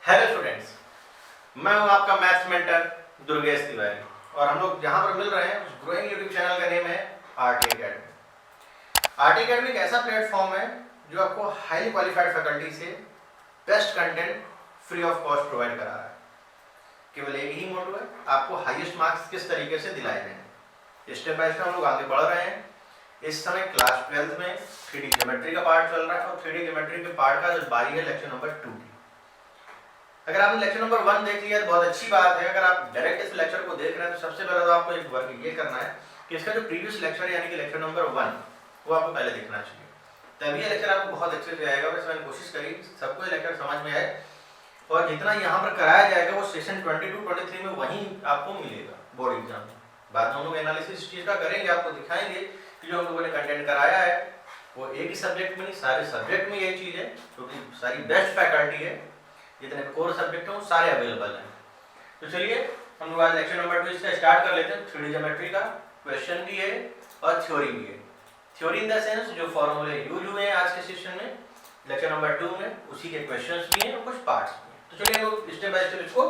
Hello students, मैं हूं आपका मैथ्स मेंटर दुर्गेश तिवारी और हम लोग जहां पर मिल रहे हैं उस ग्रोइंग यूट्यूब चैनल का नेम है आरटी अकेडमी। आरटी अकेडमी एक ऐसा प्लेटफॉर्म है जो आपको हाईली क्वालिफाइड फैकल्टी से best content free of cost provide करा रहा है। केवल एक ही मोटो है, आपको हाईएस्ट मार्क्स किस तरीके से दिलाए जाएं। स्टेप बाय स्टेप हम लोग आगे बढ़ रहे हैं। इस समय क्लास 12th में 3D ज्योमेट्री का पार्ट चल रहा है और 3D ज्योमेट्री के पार्ट का बारी है लेक्चर नंबर 2 की। अगर आपने लेक्चर नंबर 1 देख लिया तो बहुत अच्छी बात है। अगर आप डायरेक्ट इस लेक्चर को देख रहे हैं तो सबसे पहले तो आपको एक वर्क ये करना है कि इसका जो प्रीवियस लेक्चर यानी कि लेक्चर नंबर 1 वो आपको पहले देखना चाहिए, तभी ये लेक्चर आपको बहुत अच्छे से आएगा। वैसे मैंने कोशिश करी सबको ये लेक्चर समझ में आए और जितना यहाँ पर कराया जाएगा वो सेशन 22-23 में वहीं आपको मिलेगा बोर्ड एग्जाम में। बाद में हम लोग एनालिसिस इस चीज़ का करेंगे, आपको दिखाएंगे कि जो हम लोगों ने कंटेंट कराया है वो एक ही सब्जेक्ट में नहीं सारे सब्जेक्ट में यही चीज़ है, क्योंकि सारी बेस्ट फैकल्टी है, जितने कोर सब्जेक्ट हैं वो सारे अवेलेबल हैं। तो चलिए हम लोग आज लेक्चर नंबर 2 इसका स्टार्ट कर लेते हैं। 3D ज्योमेट्री का क्वेश्चन भी है और थ्योरी भी है। थ्योरी इन द सेंस जो फॉर्मूले यूज हुए हैं आज के सेशन में लेक्चर नंबर 2 में उसी के क्वेश्चंस भी हैं और कुछ पार्ट्स भी हैं। तो चलिए हम लोग स्टेप बाय स्टेप इसको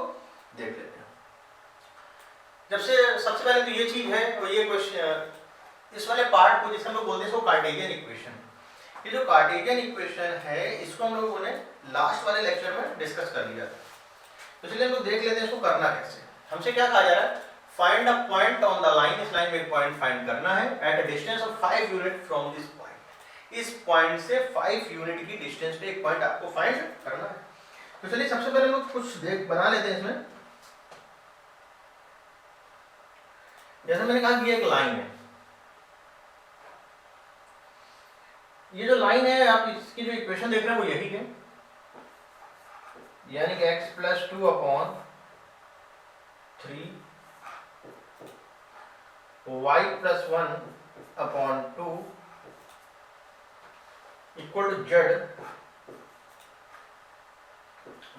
देख लेते हैं। जब से सबसे पहले तो ये चीज है और ये क्वेश्चन इस वाले पार्ट को जिसे हम लोग बोलते हैं इसको कार्टेशियन इक्वेशन। ये जो कार्टेशियन इक्वेशन है इसको हम लोगों ने लास्ट वाले लेक्चर में डिस्कस कर लिया था। तो चलिए हम लोग देख लेते हैं इसको करना कैसे। हमसे क्या कहा जा रहा है, find a point on the line. इस लाइन में एक पॉइंट फाइंड करना है at a distance of 5 unit from this point. इस पॉइंट से 5 यूनिट की डिस्टेंस पे एक पॉइंट आपको फाइंड करना है। तो चलिए सबसे पहले हम लोग कुछ देख बना लेते हैं इसमें। जैसे मैंने कहा कि ये एक लाइन है, ये जो लाइन है आप इसकी जो इक्वेशन देख रहे हैं वो यही है, यानी कि x + 2/3 y + 1/2 equal to z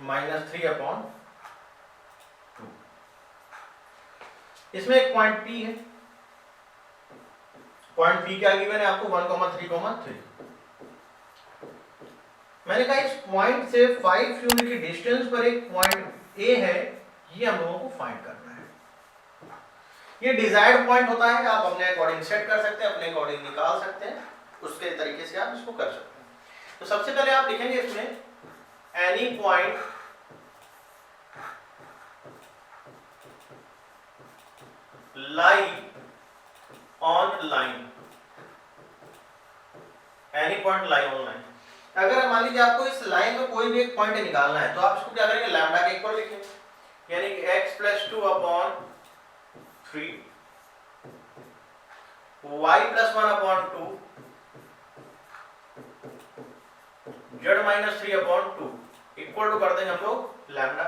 -3/2। इसमें एक पॉइंट P है, पॉइंट P क्या गिवन है आपको 1,3,3। मैंने कहा इस पॉइंट से 5 यूनिट की डिस्टेंस पर एक पॉइंट A है, ये हम लोगों को फाइंड करना है। ये डिजायर्ड पॉइंट होता है, आप अपने अकॉर्डिंग सेट कर सकते हैं, अपने अकॉर्डिंग निकाल सकते हैं, उसके तरीके से आप इसको कर सकते हैं। तो सबसे पहले आप लिखेंगे इसमें any point lie on line. Any point lie on line. अगर मान लीजिए आपको इस लाइन में कोई भी एक पॉइंट निकालना है तो आप इसको क्या करेंगे, लैम्डा के इक्वल लिखेंगे, यानी कि x + 2/3 y + 1/2 z - 3/2 equal to कर देंगे हम लोग लैम्डा।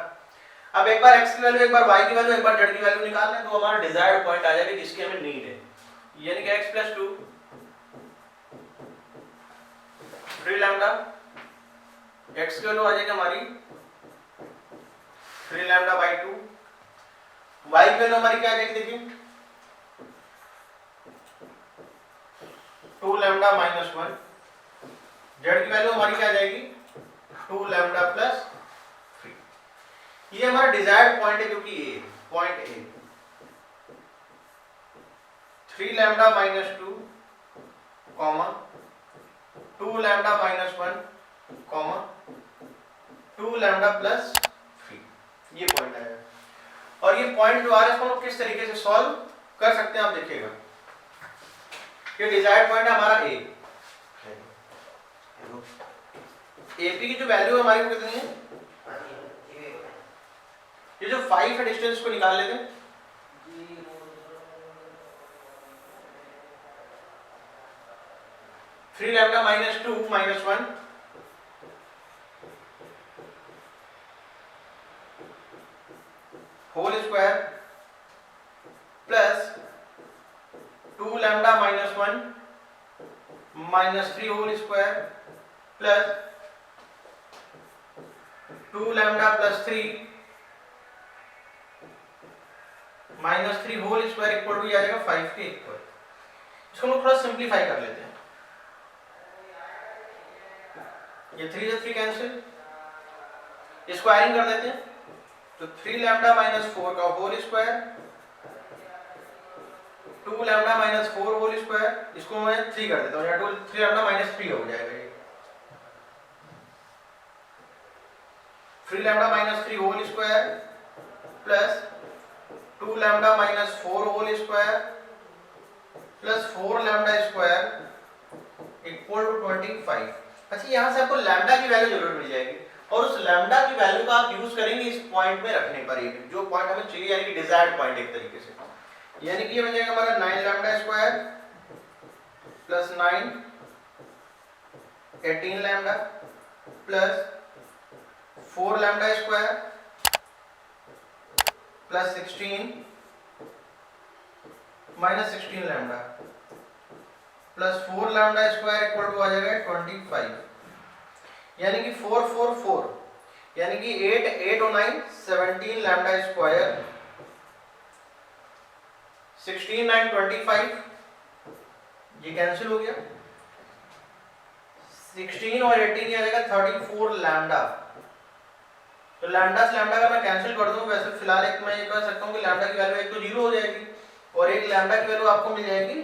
अब एक बार x की वैल्यू, एक बार y की वैल्यू, एक बार z की वैल्यू निकालना है तो हमारा डिजायर्ड पॉइंट आ जाएगा जिसकी हमें नीड है, यानी कि x + 2 3 लैम्डा, x की वैल्यू आ जाएगी हमारी 3 λ/2, y की वैल्यू हमारी क्या आ जाएगी देखिए 2 λ - 1, z की वैल्यू हमारी क्या आ जाएगी 2 λ + 3। ये हमारा डिजायर्ड पॉइंट है जो कि पॉइंट A 3 λ - 2, 2 λ - 1, 2 λ + 3, ये पॉइंट है। और ये पॉइंट जो आ रहा है इसको हम किस तरीके से सॉल्व कर सकते हैं आप देखिएगा। ये डिजायर्ड पॉइंट है हमारा A, AP की जो वैल्यू है हमारी कितनी है, ये जो 5 है डिस्टेंस को निकाल लेते हैं। Three lambda -2 - 1 whole square plus 2 λ - 1 -3 whole square plus 2 λ + 3 -3 whole square equal to आ जाएगा 5 के इक्वल। इसको हम लोग थोड़ा सिंप्लीफाई कर लेते हैं। ये 3 से 3 कैंसिल, स्क्वायरिंग कर देते हैं, तो 3 लैम्डा माइनस 4 का whole square, 2 lambda minus 4 whole square, इसको मैं 3 कर देता हूँ, या 3 लैम्डा माइनस 3 हो जाएगा ये, 3 lambda minus 3 whole square plus 2 lambda minus 4 whole square plus 4 lambda square equal to 25। अच्छा, यहाँ से आपको लैम्डा की वैल्यू जरूर मिल जाएगी, और उस लैम्डा की वैल्यू का आप यूज करेंगे इस पॉइंट में रखने पर, ये जो पॉइंट हमें चाहिए, यानी कि डिजायर्ड पॉइंट एक तरीके से, यानी कि ये बन जाएगा हमारा 9 lambda square plus 9 18 lambda plus 4 lambda square plus 16 minus 16 lambda plus 4 lambda square equal to आ जाएगा 25, यानी कि 4 4 4, यानी कि 8 8 और 9 17 लैम्डा स्क्वायर, 16 9 25, ये कैंसिल हो गया, 16 और 18 आ जाएगा 34 लैम्डा। तो लैम्डा से लैम्डा का मैं कैंसिल कर दूं, वैसे फिलहाल एक मैं ये कह सकता हूं कि लैम्डा की वैल्यू एक तो 0 हो जाएगी और एक लैम्डा की वैल्यू आपको मिल जाएगी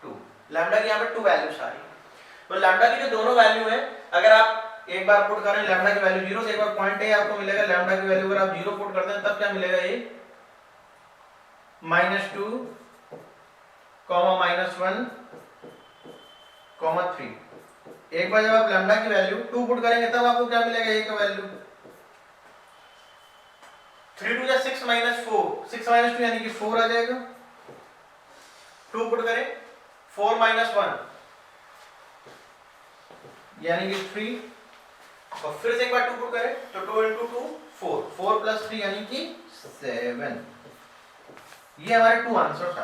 2। लैम्डा की यहाँ पे 2 वैल्यूज आ रही, तो लैम्डा की जो दोनों वैल्यू है, अगर आप एक बार पुट करें लैम्डा की वैल्यू 0 से, एक बार पॉइंट है आपको मिलेगा, लैम्डा की वैल्यू अगर आप 0 पुट करते हैं तब क्या मिलेगा, ये -2 -1 3। एक बार जब आप लैम्डा की वैल्यू 2 पुट करेंगे तब आपको क्या मिलेगा, ये का वैल्यू 3 2 6 -4, 6 -2 यानी कि 4 आ जाएगा, 2 पुट करें 4 -1 यानी कि 3, और फिर से एक बार 2 पुट करें तो 2 × 2 4, 4 + 3 यानी कि 7। ये हमारे 2 आंसर था।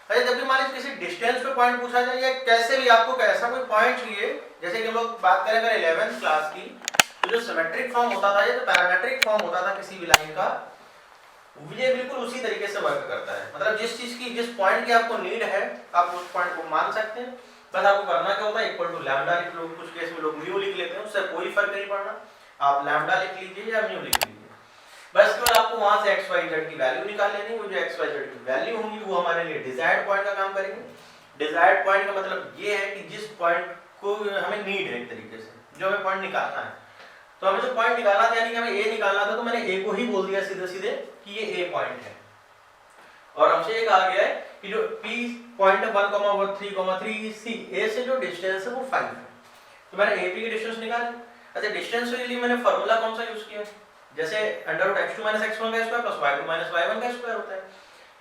अरे जब भी मान लीजिए किसी डिस्टेंस पे पॉइंट पूछा जाए या कैसे भी आपको ऐसा कोई पॉइंट चाहिए, जैसे कि हम लोग बात करें अगर 11th क्लास की, तो जो सिमेट्रिक फॉर्म होता था, ये जो पैरामेट्रिक फॉर्म होता था किसी भी लाइन का, ये बिल्कुल उसी तरीके से वर्क करता है। मतलब जिस चीज की, जिस पॉइंट की आपको नीड है, आप उस पॉइंट को मान सकते हैं। बस आपको करना क्या होता है, इक्वल टू लैम्डा लिख लो, कुछ केस में लोग म्यू लिख लेते हैं, उससे कोई फर्क नहीं पड़ना, आप लैम्डा लिख लीजिए या म्यू लिख लीजिए। बस केवल आपको वहां से x y z की वैल्यू निकाल लेनी, वो जो x y z की वैल्यू होंगी वो हमारे लिए डिजायर्ड पॉइंट का काम करेंगे। डिजायर्ड पॉइंट का मतलब ये है कि जिस पॉइंट को हमें नीड है एक तरीके से, जो हमें पॉइंट निकालना है, तो हमें जो पॉइंट निकालना था, यानी कि हमें a निकालना था, तो मैंने a को ही बोल दिया सीधे सीधे कि ये a पॉइंट है, और हमसे ये कहा गया है कि जो p पॉइंट 1,3,3 c a से जो डिस्टेंस है वो 5 है, तो मैंने a p की डिस्टेंस निकाली। अच्छा, डिस्टेंस के लिए मैंने फार्मूला कौन सा यूज किया, जैसे √x2 - x1 का स्क्वायर प्लस y2 - y1 का स्क्वायर होता है।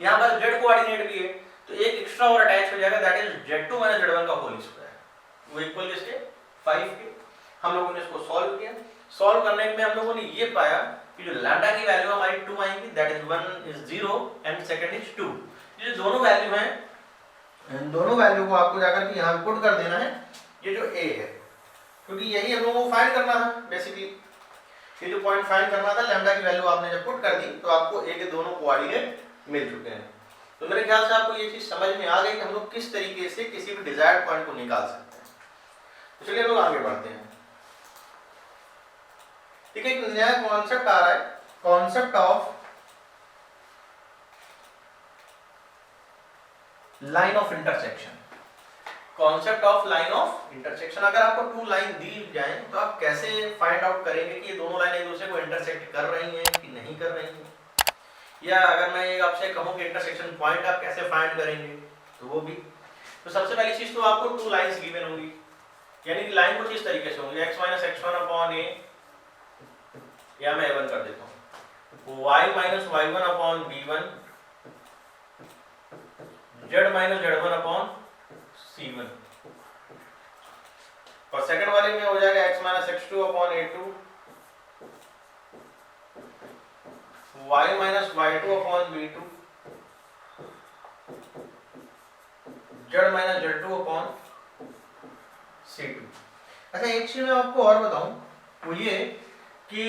यहाँ पर z कोऑर्डिनेट भी है, तो एक एक्स्ट्रा और अटैच हो जाएगा, दैट इज z2 - z1 का होल स्क्वायर, वो इक्वल किसके 5 के। हम लोगों ने इसको सॉल्व किया, सॉल्व करने में हम लोगों ने ये पाया कि जो लैम्डा की वैल्यू हमारी 2 आएगी, that is 1 is 0 and second is 2। ये दोनों वैल्यू हैं, इन दोनों वैल्यू को आपको जाकर के यहाँ पुट कर देना है, ये जो a है, क्योंकि यही हम लोगों को फाइंड करना था बेसिकली। ये जो पॉइंट फाइंड करना था, लैम्डा की वैल्यू आपने जब पुट कर दी तो आपको a के दोनों कोऑर्डिनेट मिल चुके हैं। तो मेरे ख्याल से आपको ये चीज समझ में आ गई कि हम लोग किस तरीके से किसी भी डिजायर्ड पॉइंट को निकाल सकते हैं। तो चलिए हम लोग आगे बढ़ते हैं। ठीक है, एक नया कॉन्सेप्ट आ रहा है, concept of line of intersection. Concept of line of intersection, अगर आपको 2 लाइन दी जाए तो आप कैसे फाइंड आउट करेंगे कि ये दोनों लाइन एक दूसरे को इंटरसेक्ट कर रही हैं कि नहीं कर रही हैं, या अगर मैं आपसे कहूं कि इंटरसेक्शन पॉइंट आप कैसे फाइंड करेंगे, तो वो भी। तो सबसे पहली चीज तो आपको 2 लाइंस गिवन होंगी, यानी कि लाइन कुछ इस तरीके से होंगी, x - x1 अपॉन a, या मैं a1 कर देता हूं, y - y1 upon b1, z - z1 upon c1, और सेकंड वाले में हो जाएगा x - x2 upon a2, y - y2 upon b2, z - z2 upon c2। अच्छा, एक चीज मैं आपको और बताऊं, वो ये कि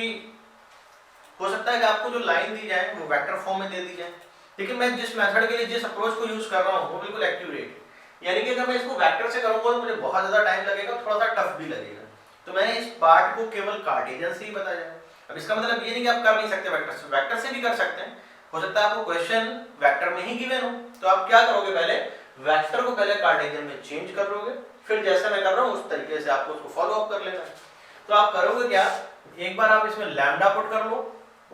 हो सकता है कि आपको जो लाइन दी जाए वो वेक्टर फॉर्म में दे दी जाए, लेकिन मैं जिस मेथड के लिए जिस अप्रोच को यूज कर रहा हूँ वो बिल्कुल एक्यूरेट, यानी कि अगर मैं इसको वेक्टर से करूंगा तो मुझे बहुत ज्यादा टाइम लगेगा, थोड़ा सा टफ भी लगेगा। तो मैंने इस पार्ट को केवल कार्टेशियन से ही बताया। अब इसका मतलब ये नहीं कि आप कर नहीं सकते वेक्टर से, वेक्टर से भी कर सकते हैं। हो सकता है आपको क्वेश्चन वेक्टर में ही गिवन हो, तो आप क्या करोगे, पहले वेक्टर को पहले कार्टेशियन में चेंज कर लोगे, फिर जैसा मैं कर रहा हूँ उस तरीके से आपको उसको फॉलो अप कर लेना है। तो आप करोगे क्या, एक बार आप इसमें लैम्डा पुट कर लो,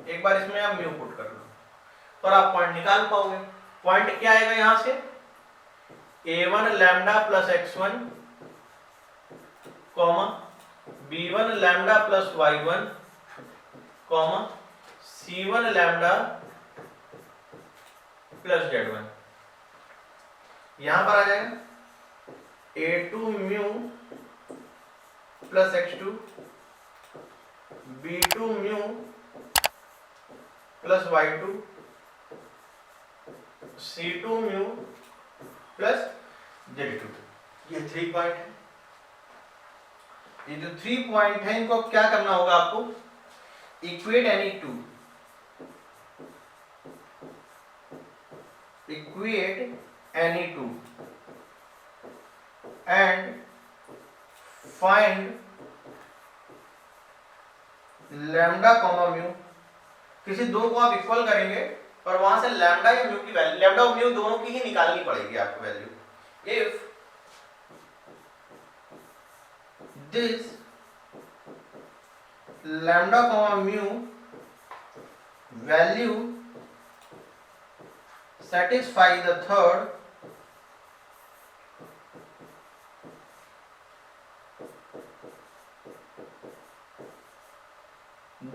एक बार इसमें आप म्यू पुट कर लो, और आप पॉइंट निकाल पाओगे। पॉइंट क्या आएगा यहां से, a1 lambda plus x1 comma b1 lambda plus y1 comma c1 lambda plus z1। यहां पर आ जाएगा a2 mu plus x2 b2 mu plus y2 c2 mu plus z2। ये 3 पॉइंट है। ये जो 3 पॉइंट है इनको क्या करना होगा आपको, equate any two, equate any two and find lambda comma mu. किसी दो को आप इक्वल करेंगे और वहां से लैम्डा या म्यू की वैल्यू, लैम्डा और म्यू दोनों की ही निकालनी पड़ेगी आपको value. If this lambda comma mu value satisfy the third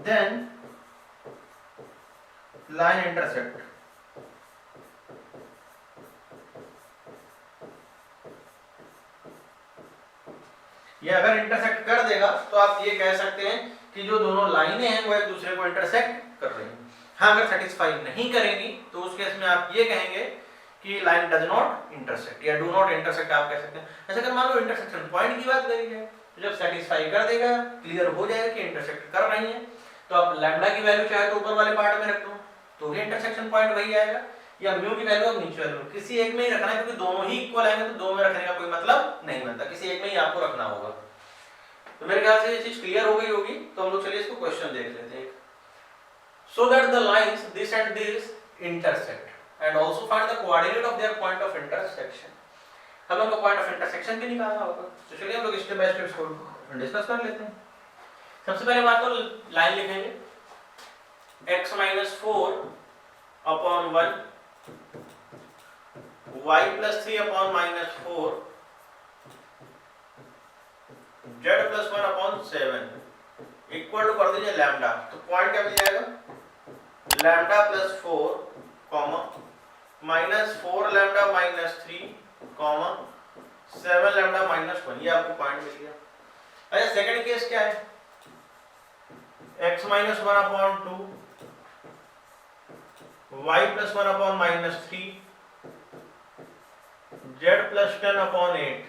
then line intersect। ये अगर इंटरसेक्ट कर देगा तो आप ये कह सकते हैं कि जो दोनों लाइनें हैं वो एक दूसरे को इंटरसेक्ट कर रही हैं। हाँ, अगर सेटिस्फाई नहीं करेंगी तो उस केस में आप ये कहेंगे कि लाइन डज नॉट इंटरसेक्ट या डू नॉट इंटरसेक्ट आप कह सकते हैं। ऐसे अगर मान लो इंटरसेक्शन पॉइंट की बात करी जाए तो जब सेटिस्फाई कर देगा, क्लियर हो जाएगा कि इंटरसेक्ट कर रही है, तो आप लैम्डा की वैल्यू चाहे तो ऊपर वाले पार्ट में रख दो तो भी इंटरसेक्शन पॉइंट वही आएगा, या म्यू की वैल्यू आप नीचे वाले किसी एक में ही रखना है, क्योंकि दोनों ही इक्वल आएंगे तो दो में रखने का कोई मतलब नहीं बनता, किसी एक में ही आपको रखना होगा। तो मेरे ख्याल से ये चीज क्लियर हो गई होगी। तो हम लोग चलिए इसको क्वेश्चन देख लेते हैं। So that the lines this and this intersect and also find the coordinate of their point of intersection। हम लोग को पॉइंट ऑफ इंटरसेक्शन भी निकालना होगा। तो चलिए हम लोग स्टेप बाय स्टेप इसको डिस्कस कर लेते हैं। सबसे पहले बात तो लाइन लिखेंगे, x minus 4 upon 1 y plus 3 upon minus 4 z plus 1 upon 7 equal to कर दीजिए लैम्डा। तो पॉइंट क्या मिल जाएगा, lambda plus 4 comma minus 4 lambda minus 3 comma 7 lambda minus 1, ये आपको पॉइंट मिल गया। अच्छा, सेकंड केस क्या है, x minus 1 upon 2 y plus 1 upon minus 3 z plus 10 upon 8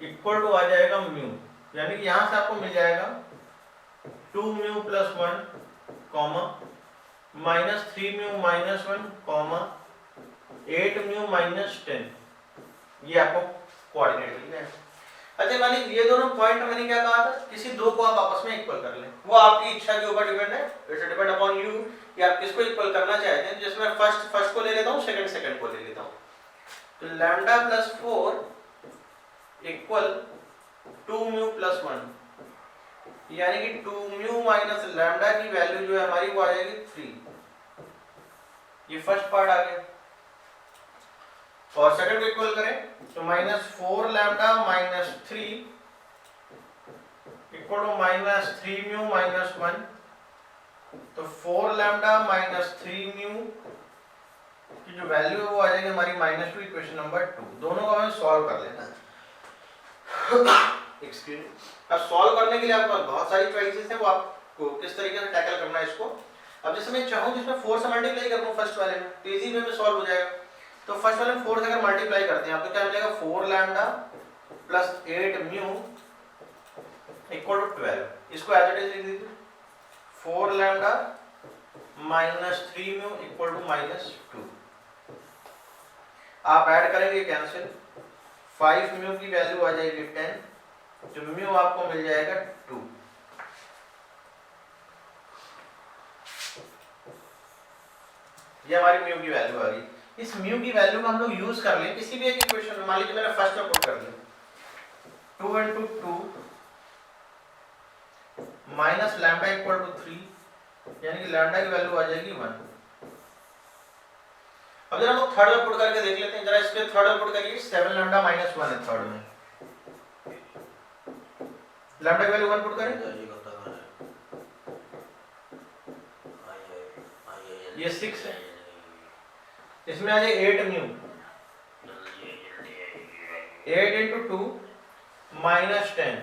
equal to आ जाएगा म्यू, यानी कि यहां से आपको मिल जाएगा 2 mu plus 1 comma minus 3 mu minus 1 comma 8 mu minus 10, ये आपको कोऑर्डिनेट मिल जाएगा। अच्छा, मानिए ये दोनों पॉइंट मैंने क्या कहा था, किसी दो को आप आपस में इक्वल कर लें, वो आपकी इच्छा के ऊपर डिपेंड है, इट्स डिपेंड अपॉन यू कि आप किसको इक्वल करना चाहते हैं। जैसे मैं फर्स्ट को ले लेता हूँ, सेकंड को ले लेता हूँ। तो lambda plus 4 equal 2 mu plus 1, यानी कि 2 म्यू माइनस लैम्डा की वैल्यू जो है हमारी वो आ जाएगी 3। ये फर्स्ट पार्ट आ गया। और सेकंड को इक्वल करें तो minus 4 lambda minus 3 equal to minus 3 mu minus 1, तो 4 लैम्डा माइनस 3 म्यू की जो वैल्यू है वो आ जाएगी हमारी -2, इक्वेशन नंबर 2। दोनों को हमें सॉल्व कर लेना है। अब सॉल्व करने के लिए आपके पास बहुत सारी चॉइसेस हैं, वो आपको किस तरीके से टैकल करना है इसको। अब जैसे मैं चाहूँ जिसमें 4 से मल्टीप्लाई कर दूं फर्स्ट वाले में, तो इजी वे में सॉल्व हो जाएगा। तो फर्स्ट वाले में 4 से अगर मल्टीप्लाई करते हैं आपको क्या मिलेगा, 4 lambda plus 8 mu equal to 12। इसको एज इट इज लिख दीजिए, 4 lambda minus 3 mu equal to -2। आप ऐड करेंगे कैंसिल, 5 म्यू की वैल्यू आ जाएगी 10 तो म्यू आपको मिल जाएगा 2। ये हमारी म्यू की वैल्यू आ गई। इस म्यू की वैल्यू को हम लोग यूज कर लें किसी भी एक इक्वेशन में। मान लीजिए मैंने फर्स्ट में पुट कर दिया 2 into 2 minus lambda equal to 3, यानी कि लैम्डा की वैल्यू आ जाएगी 1। अब जरा हम लोग थर्ड में पुट करके देख लेते हैं, जरा इसके थर्ड में पुट करिए। 7 लैम्डा माइनस 1 है थर्ड में, लैम्डा की वैल्यू 1 पुट करें, ये 6 है, इसमें आ जाए 8 म्यू, 8 into 2 माइनस 10,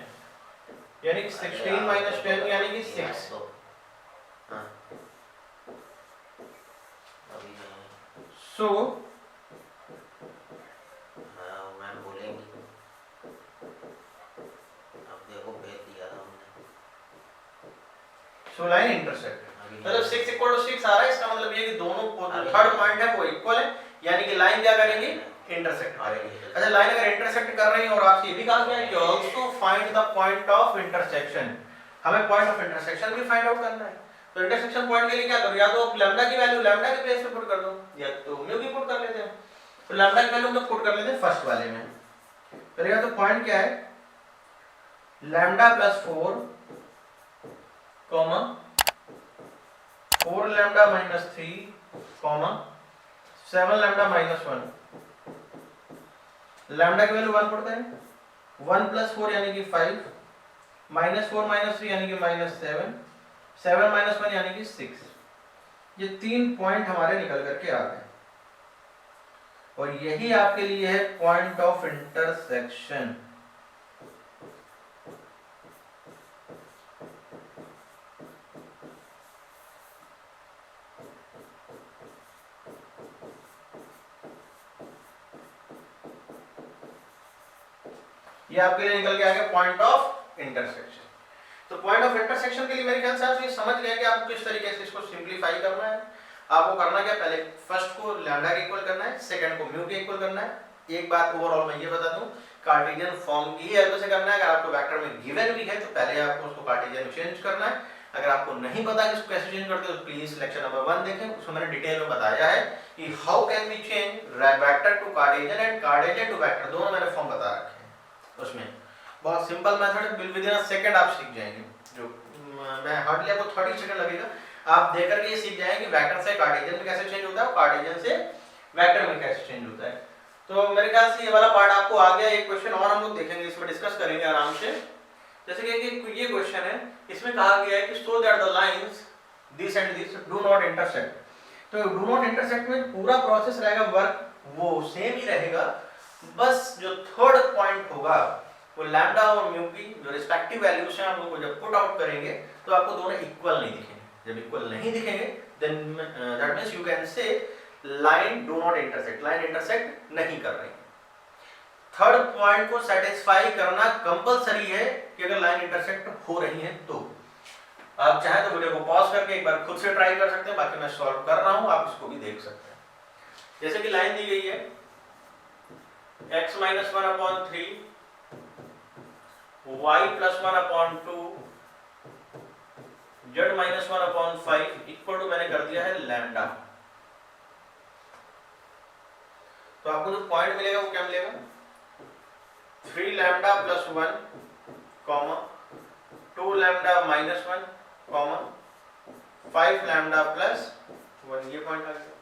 यानी कि 16 माइनस 10 यानी कि 6। सो मैम बोलेंगी अब देखो भेज दिया था हमने। सो लाइन इंटरसेक्ट मतलब 6 इक्वल टू 6 आ रहा है, इसका मतलब ये कि दोनों थर्ड पॉइंट है वो इक्वल है, यानी कि लाइन क्या करेंगी, इंटरसेक्ट करेगी। अच्छा, लाइन अगर इंटरसेक्ट कर रही है और आपसे ये भी कहा गया है कि also find the point of intersection, हमें पॉइंट ऑफ इंटरसेक्शन भी फाइंड आउट करना है। तो इंटरसेक्शन पॉइंट के लिए क्या करो, या तो लैम्डा की वैल्यू लैम्डा के प्लेस पे पुट कर दो, या तो म्यू की पुट कर लेते हैं। तो लैम्डा की वैल्यू हम लोग पुट कर लेते हैं फर्स्ट वाले में। चलिए, तो पॉइंट क्या है, lambda plus 4 comma 4 lambda minus 3 comma 7 lambda minus 1। Lambda की वैल्यू 1 पुट करें, 1 प्लस 4 यानी कि 5, माइनस 4 माइनस 3 यानी कि माइनस 7, 7 माइनस 1 यानी कि 6। ये 3 पॉइंट हमारे निकल करके आ गए, और यही आपके लिए है पॉइंट ऑफ इंटरसेक्शन। ये आपके लिए निकल के आ गया पॉइंट ऑफ इंटरसेक्शन। तो पॉइंट ऑफ इंटरसेक्शन के लिए मेरे ख्याल से आप ये समझ गए कि आपको किस तरीके से इसको सिंपलीफाई करना है। आपको करना क्या, पहले फर्स्ट को लैम्डा के इक्वल करना है, सेकंड को म्यू के इक्वल करना है। एक बात ओवरऑल मैं ये बता दूं, कार्टेशियन फॉर्म की हेल्प से करना है। अगर आपको वेक्टर में गिवन भी है तो पहले आपको उसको कार्टेशियन में चेंज करना है। अगर आपको नहीं पता कि इसको कैसे चेंज करते हो तो प्लीज लेक्चर नंबर 1 देखें, उसमें मैंने डिटेल में बताया है कि how can we change vector to Cartesian and Cartesian to vector, दोनों मैंने फॉर्म बता रखे हैं। उसमें बहुत सिंपल मेथड है, विद इन अ सेकंड आप सीख जाएंगे। जो मैं हार्डली आपको 30 सेकंड लगेगा, आप देख करके ये सीख जाएंगे कि वेक्टर से कार्टेशियन में कैसे चेंज होता है और कार्टेशियन से वेक्टर में कैसे चेंज होता है। तो मेरे ख्याल से ये वाला पार्ट आपको आ गया। एक क्वेश्चन और हम लोग देखेंगे, इसमें डिस्कस करेंगे आराम से। जैसे कि ये क्वेश्चन है, इसमें कहा गया है कि so that the lines this and this do not intersect. तो डू नॉट इंटरसेक्ट में पूरा प्रोसेस रहेगा, वर्क वो सेम ही रहेगा, बस जो थर्ड पॉइंट होगा वो लैम्डा और म्यू की जो रिस्पेक्टिव वैल्यूज हैं, हम लोग जब पुट आउट करेंगे तो आपको दोनों इक्वल नहीं दिखेंगे। जब इक्वल नहीं दिखेंगे then that means you can say line do not intersect, line intersect नहीं कर रही। थर्ड पॉइंट को सेटिस्फाई करना कंपलसरी है कि अगर लाइन इंटरसेक्ट हो रही है तो। आप चाहे तो वीडियो को पॉज करके एक बार खुद से ट्राई कर सकते हैं, बाकी मैं सॉल्व कर रहा हूं, आप इसको भी देख सकते हैं। जैसे कि लाइन दी गई है x minus 1/3 y plus 1/2 z minus 1/5 equal to मैंने कर दिया है लैम्डा। तो आपको जो पॉइंट मिलेगा वो क्या मिलेगा, 3 lambda plus 1 comma 2 lambda minus 1 comma 5 lambda plus 1, ये पॉइंट आ गया।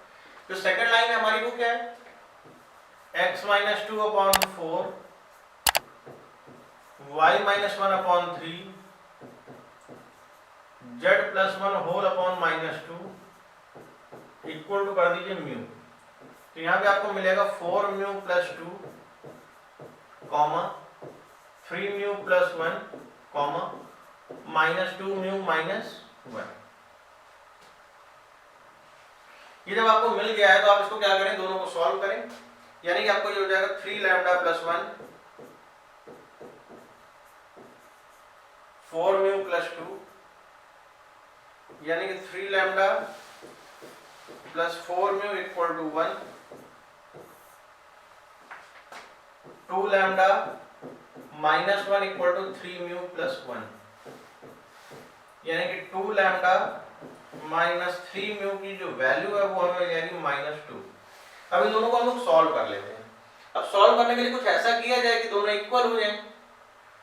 तो सेकंड लाइन हमारी वो क्या है, x minus 2/4 y minus 1/3 z plus 1 whole upon minus 2 equal to कर दीजिए म्यू। तो यहाँ पे आपको मिलेगा 4 mu plus 2 comma 3 mu plus 1 comma minus 2 mu minus 1। ये जब आपको मिल गया है तो आप इसको क्या करें, दोनों को सॉल्व करें, यानी कि आपको ये हो जाएगा 3 लैम्डा प्लस 1 4 म्यू प्लस 2, यानी कि 3 lambda plus 4 mu equal to 1, 2 lambda -1 equal to 3 mu plus 1, यानी कि 2 लैम्डा माइनस 3 म्यू की जो वैल्यू है वो हमें मिल जाएगी -2। अब इन दोनों को हम लोग सॉल्व कर लेते हैं। अब सॉल्व करने के लिए कुछ ऐसा किया जाए कि दोनों इक्वल हो जाएं।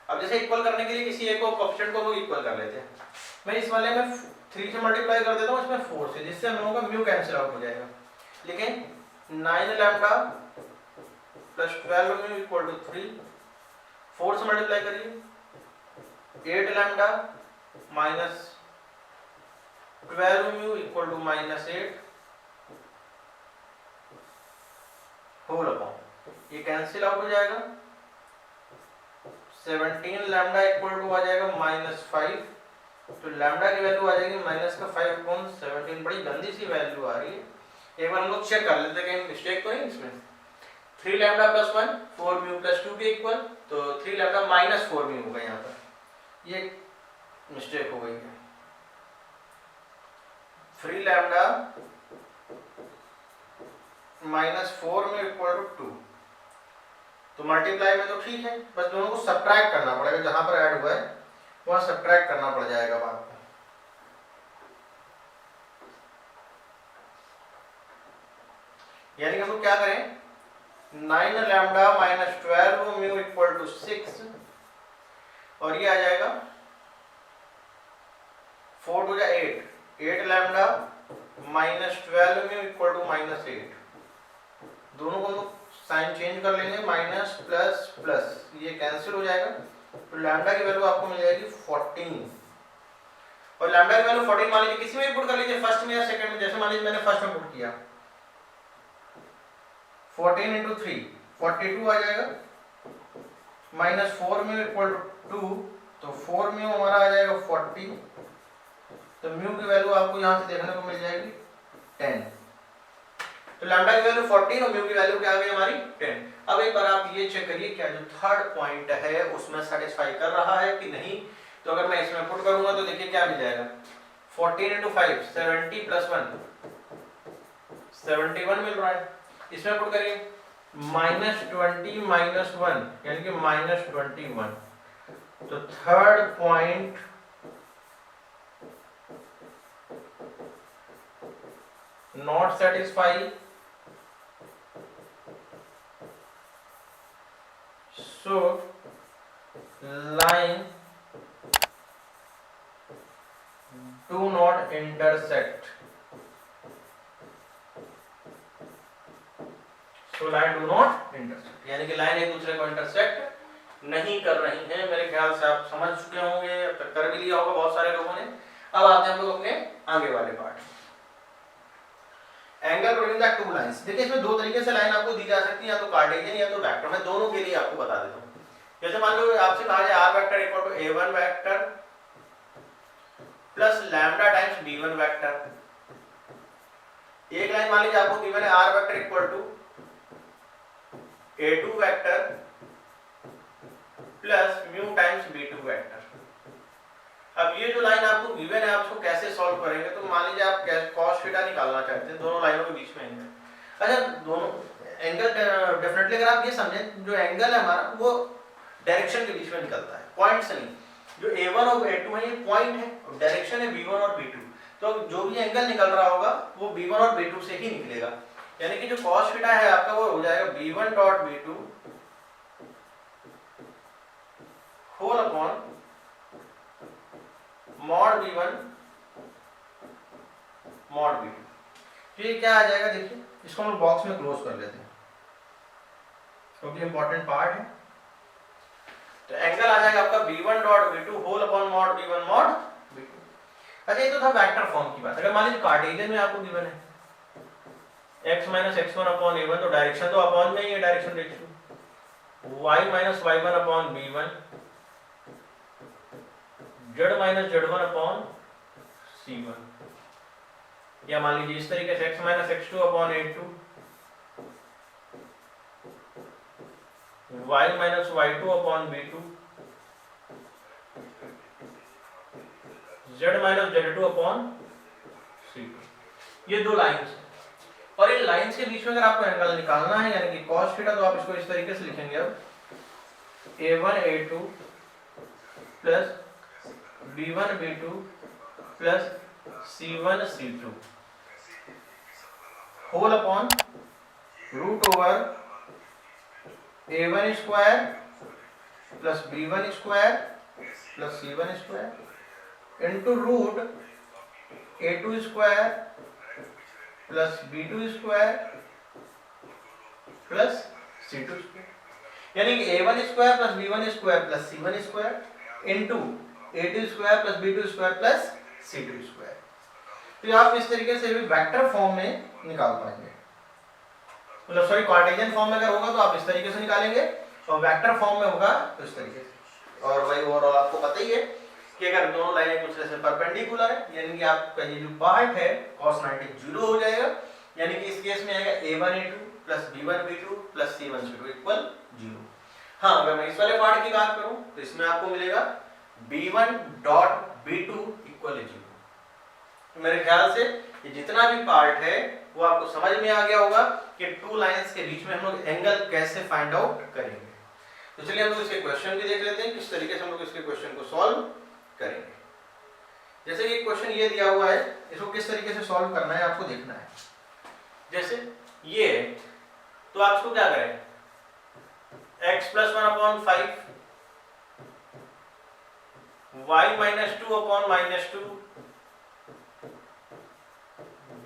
अब जैसे इक्वल करने के लिए किसी एक कोएफिशिएंट को हम लोग इक्वल कर लेते हैं। मैं इस वाले में 3 से मल्टीप्लाई कर देता हूँ, इसमें 4 से, जिससे हम लोगों का म्यू कैंसिल आउट हो जाएगा। लेकिन 9 lambda plus 12 mu equal to 3, 4 से मल्टीप्लाई करिए, 8 lambda minus 12 mu equal to -8 whole upon, ये कैंसिल आउट हो जाएगा। 17 लैम्डा इक्वल टू आ जाएगा -5, तो लैम्डा की वैल्यू आ जाएगी -5/17। बड़ी गंदी सी वैल्यू आ रही है, एक बार हम लोग चेक कर लेते हैं कहीं मिस्टेक तो नहीं इसमें। 3 लैम्डा प्लस 1 4 म्यू प्लस 2 के इक्वल, तो 3 लैम्डा माइनस 4 म्यू होगा यहाँ पर, ये मिस्टेक हो गई है। 3 lambda minus 4 mu equal to 2, तो मल्टीप्लाई में तो ठीक है, बस दोनों को सब्ट्रैक्ट करना पड़ेगा, जहां पर ऐड हुआ है वहां सब्ट्रैक्ट करना पड़ जाएगा अब आपको। यानी कि हम लोग क्या करें, 9 lambda minus 12 mu equal to 6, और ये आ जाएगा 4 to 8, 8 lambda minus 12 mu equal to -8। दोनों को हम लोग साइन चेंज कर लेंगे, माइनस प्लस प्लस, ये कैंसिल हो जाएगा, तो लैम्डा की वैल्यू आपको मिल जाएगी 14। और लैम्डा की वैल्यू 14 मान लीजिए किसी में भी पुट कर लीजिए, फर्स्ट में या सेकंड में, जैसे मान लीजिए मैंने फर्स्ट में पुट किया, 14 इंटू 3 42 आ जाएगा, माइनस 4 म्यू इक्वल टू 2, तो 4 म्यू हमारा आ जाएगा 40, तो म्यू की वैल्यू आपको यहाँ से देखने को मिल जाएगी 10। तो लैम्डा की वैल्यू 14 और म्यू की वैल्यू क्या आ गई हमारी 10। अब एक बार आप ये चेक करिए क्या जो थर्ड पॉइंट है उसमें सेटिस्फाई कर रहा है कि नहीं। तो अगर मैं इसमें पुट करूंगा तो देखिए क्या मिल जाएगा, 14 इंटू 5 70 प्लस 1 71 मिल रहा है। इसमें पुट करिए -20 माइनस 1 यानी कि -21, तो third point not satisfy, so line do not intersect, so line do not intersect, यानी कि लाइन एक दूसरे को इंटरसेक्ट नहीं कर रही हैं। मेरे ख्याल से आप समझ चुके होंगे, अब तक कर भी लिया होगा बहुत सारे लोगों ने। अब आते हैं हम लोग अपने आगे वाले part, angle between the two lines. देखिए इसमें दो तरीके से लाइन आपको दी जा सकती है, या तो कार्टेशियन या तो वेक्टर। मैं दोनों के लिए आपको बता देता हूँ। जैसे मान लो आपसे कहा जाए r vector equal to a1 vector plus lambda times b1 vector. एक लाइन मान लीजिए आपको गिवन है r vector equal to a2 vector plus mu times b2 vector. अब ये जो लाइन आपको गिवन है, आप इसको कैसे सॉल्व करेंगे, तो मान लीजिए आप cos थीटा निकालना चाहते हैं दोनों लाइनों के बीच में एंगल। अच्छा, दोनों एंगल डेफिनेटली अगर आप ये समझें, जो एंगल है हमारा वो डायरेक्शन के बीच में निकलता है, पॉइंट से नहीं। जो a1 और a2 है ये पॉइंट है, और डायरेक्शन है b1 और b2, तो जो भी एंगल निकल रहा होगा वो b1 और b2 से ही निकलेगा। यानी कि जो cos थीटा है आपका वो हो जाएगा b1 dot b2 whole upon mod b1 mod b2। तो ये क्या आ जाएगा, देखिए इसको हम बॉक्स में क्लोज कर लेते हैं क्योंकि इंपॉर्टेंट पार्ट है। तो एंगल आ जाएगा आपका b1 dot b2 whole upon mod b1 mod b2। अच्छा, ये तो था वेक्टर फॉर्म की बात। अगर मान लीजिए कार्टेशियन में आपको गिवन है x minus x1 upon a1, तो डायरेक्शन तो अपॉन में ही है, डायरेक्शन देख लो, y minus y1 upon b1, z minus z1 upon c1, या मान लीजिए इस तरीके से x minus x2 upon a2, y minus y2 upon b2, z minus z2 upon c2। ये दो लाइंस हैं, और इन लाइंस के बीच में अगर आपको एंगल निकालना है यानी कि cos थीटा, तो आप इसको इस तरीके से लिखेंगे। अब A1 A2 plus B1 B2 plus C1 C2 whole upon root over A1 square plus B1 square plus C1 square into root A2 square plus B2 square plus C2 square, यानी कि A1 square plus B1 square plus C1 square into A2 square plus B2 square plus C2 square. तो आप इस तरीके से भी vector form में निकाल पाएंगे, मतलब सॉरी कार्टेशियन फॉर्म में अगर होगा तो आप इस तरीके से निकालेंगे और वेक्टर फॉर्म में होगा तो इस तरीके से। और वही ओवरऑल आपको पता ही है कि अगर दोनों लाइनें एक दूसरे से परपेंडिकुलर है यानी कि आपका ये जो पार्ट है cos 90 जीरो हो जाएगा, यानी कि इस केस में आएगा A1 A2 plus B1 B2 plus C1 C2 equal zero. हाँ, अगर मैं इस वाले पार्ट की बात करूं तो इसमें आपको मिलेगा B1 dot B2 equal zero. मेरे ख्याल से ये जितना भी पार्ट है वो आपको समझ में आ गया होगा कि टू लाइंस के बीच में हम लोग एंगल कैसे फाइंड आउट करेंगे। तो चलिए हम लोग इसके क्वेश्चन भी देख लेते हैं किस तरीके से हम लोग इसके क्वेश्चन को सॉल्व करेंगे। जैसे कि क्वेश्चन ये दिया हुआ है, इसको किस तरीके से सॉल्व करना है आपको देखना है। जैसे ये तो आप इसको क्या करें, x plus 1/5 y minus 2/-2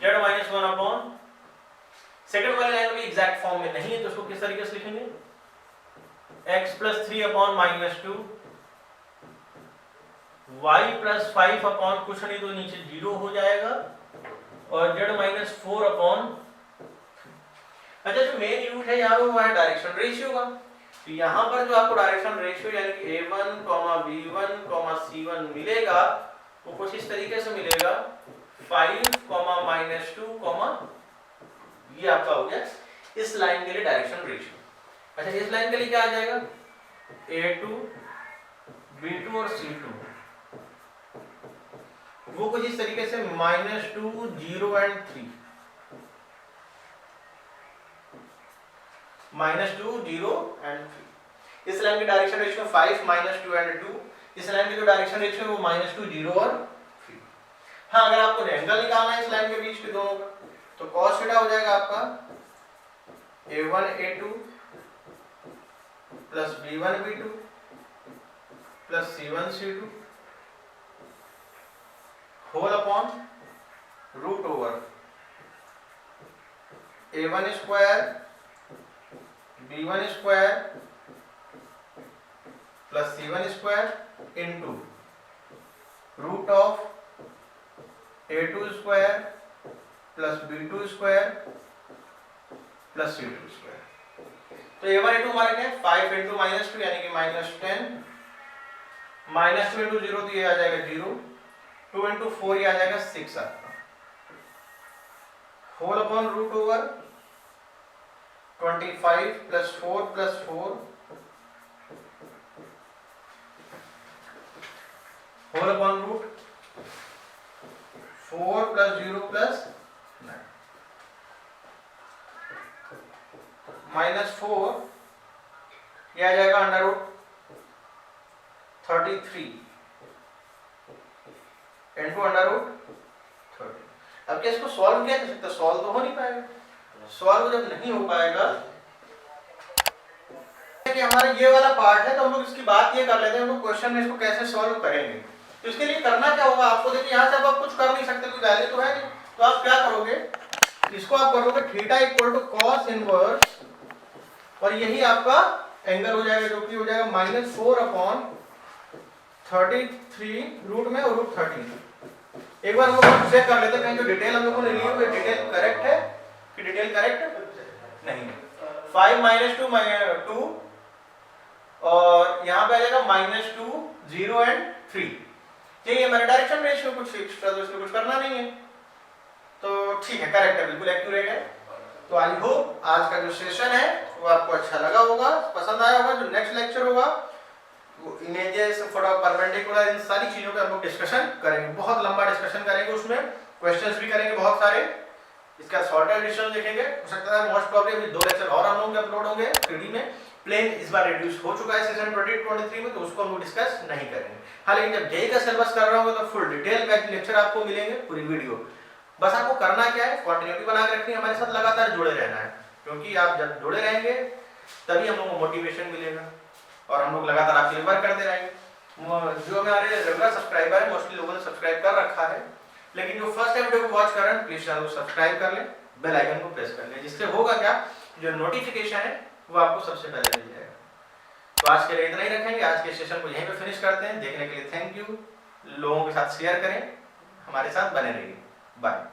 z minus 1/, second वाले लाइन में एग्जैक्ट फॉर्म में नहीं है तो उसको किस तरीके से लिखेंगे, x प्लस 3/-2 y प्लस 5 कुछ नहीं तो नीचे 0 हो जाएगा और z माइनस 4/। अच्छा, जो मेन यूज है यहाँ पे वो है डायरेक्शन रेशियो का। तो यहाँ पर जो आपको डायरेक्शन रेशियो यानी कि A1, B1, C1 मिलेगा वो कुछ इस तरीके से मिलेगा 5, -2, ये आपका हो गया इस लाइन के लिए डायरेक्शन रेशियो। अच्छा, इस लाइन के लिए क्या आ जाएगा, A2, B2 और C2 वो कुछ इस तरीके से -2, 0 और 3, -2, 0 और 3। इस लाइन की डायरेक्शन रेशियो 5, -2 और 2। इस लाइन की जो डायरेक्शन रेशियो है वो -2, 0 और 3। हाँ, अगर आपको एंगल निकालना है इस लाइन के बीच के दोनों का तो cos थीटा हो जाएगा आपका A1 A2 plus B1 B2 plus C1 C2 whole upon root over A1 square B1 square plus C1 square into root of A2 square plus B2 square plus C2 square. तो A1 A2 हमारे क्या 5 into -2 यानी कि -10, -2 into 0 तो ये आ जाएगा 0, 2 into 4 ये आ जाएगा 6 आपका, whole upon root over 25 plus 4 plus 4 whole upon root 4 plus 0 plus 9 -4 ये आ जाएगा under root 33 into under root 30। अब क्या इसको सॉल्व किया जा सकता है, सॉल्व तो हो नहीं पाएगा। सॉल्व जब नहीं हो पाएगा कि हमारा ये वाला पार्ट है तो हम लोग इसकी बात ये कर लेते हैं हम लोग क्वेश्चन में इसको कैसे सॉल्व करेंगे। तो इसके लिए करना क्या होगा आपको, देखिए यहाँ से अब आप कुछ कर नहीं सकते, कोई वैल्यू तो है नहीं, तो आप क्या करोगे, इसको आप करोगे theta equal to cos inverse और यही आपका एंगल हो जाएगा जो कि हो जाएगा -4/33 रूट में और रूट 13। एक बार हम लोग चेक कर लेते हैं कहीं जो डिटेल हम लोगों ने ली हुई डिटेल करेक्ट है कि डिटेल करेक्ट नहीं है। 5 -2 2 और यहाँ पे आ जाएगा -2, 0 और 3। ठीक है, मेरा डायरेक्शन रेशियो कुछ एक्स्ट्रा तो इसमें कुछ करना नहीं है, तो ठीक है, करेक्ट है, बिल्कुल एक्यूरेट है। तो आई होप आज का जो सेशन है वो आपको अच्छा लगा होगा, पसंद आया होगा। जो नेक्स्ट लेक्चर होगा वो इमेजेस, फोटो परपेंडिकुलर, इन सारी चीजों पे हम लोग डिस्कशन करेंगे, बहुत लंबा डिस्कशन करेंगे, उसमें क्वेश्चंस भी करेंगे बहुत सारे। इसका शॉर्ट एडिशन देखेंगे, हो सकता है मोस्ट प्रॉब्ली अभी 2 लेक्चर और हम लोग अपलोड होंगे 3D में, प्लेन इस बार रिड्यूस हो चुका है सेशन 2023 में, तो उसको हम लोग डिस्कस नहीं करेंगे। हाँ, लेकिन जब जेईई का सिलेबस कर रहा होगा तो फुल डिटेल में लेक्चर आपको मिलेंगे, पूरी वीडियो। बस आपको करना क्या है, कंटिन्यूटी बना के रखनी है, हमारे साथ लगातार जुड़े रहना है, क्योंकि आप जब जुड़े रहेंगे तभी हम लोग को मोटिवेशन मिलेगा और हम लोग लगातार आपके लिए वर्क करते रहेंगे। जो हमारे रेगुलर सब्सक्राइबर है, मोस्टली लोगों ने सब्सक्राइब कर रखा है, लेकिन जो फर्स्ट टाइम वीडियो को वॉच कर रहे हैं प्लीज चैनल को सब्सक्राइब कर लें, बेल आइकन को प्रेस कर लें, जिससे होगा क्या, जो नोटिफिकेशन है वो आपको सबसे पहले मिल जाएगा। तो आज के लिए इतना ही रखेंगे, आज के सेशन को यहीं पे फिनिश करते हैं। देखने के लिए थैंक यू, लोगों के साथ शेयर करें, हमारे साथ बने रहिए, बाय।